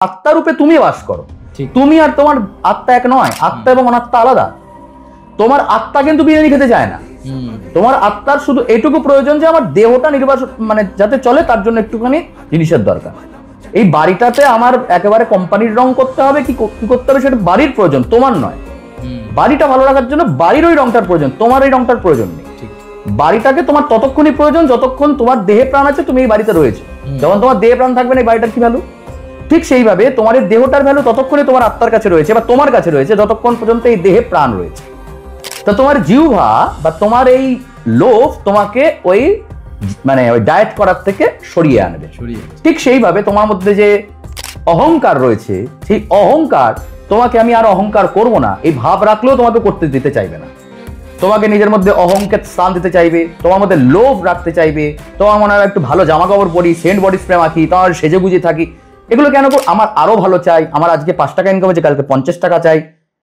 আত্মা রূপে তুমি বাস করো। তুমি আর তোমার আত্মা এক নয়, আত্মা এবং অনাত্মা আলাদা। তোমার আত্মা কিন্তু বিরিয়ানি খেতে চায় না। তোমার আত্মার শুধু এটুকু প্রয়োজন যে আমার দেহটা নির্বাচন মানে যাতে চলে তার জন্য একটুখানি জিনিসের দরকার। এই বাড়িটাতে আমার একেবারে কোম্পানির রং করতে হবে কি করতে হবে সেটা বাড়ির প্রয়োজন, তোমার নয়। বাড়িটা ভালো রাখার জন্য বাড়ির ওই রংটার প্রয়োজন, তোমার এই রংটার প্রয়োজন নেই। বাড়িটাকে তোমার ততক্ষণই প্রয়োজন যতক্ষণ তোমার দেহে প্রাণ আছে, তুমি এই বাড়িতে রয়েছে। যখন তোমার দেহে প্রাণ থাকবে না, এই বাড়িটার কি ভ্যালু? ঠিক সেইভাবে তোমার এই দেহটার ভ্যালু ততক্ষণই তোমার আত্মার কাছে রয়েছে বা তোমার কাছে রয়েছে যতক্ষণ পর্যন্ত এই দেহে প্রাণ রয়েছে। তো তোমার জিহ্বা বা তোমার এই লোভ তোমাকে ওই মানে ওই ডায়েট করার থেকে সরিয়ে আনবে। ঠিক সেইভাবে তোমার মধ্যে যে অহংকার রয়েছে, সেই অহংকার তোমাকে আমি আর অহংকার করব না এই ভাব রাখলেও তোমাকে করতে দিতে চাইবে না। তোমাকে নিজের মধ্যে অহংকার স্থান দিতে চাইবে, তোমার মধ্যে লোভ রাখতে চাইবে। তোমার মনে হয় একটু ভালো জামা কাপড় পরি, সেন্ট বডি স্প্রে মাখি, তোমার সেজে গুজে থাকি। এগুলো কেন? আমার আরো ভালো চাই, আমার আজকে 5 টাকা ইনকাম হচ্ছে, কালকে 50 টাকা চাই।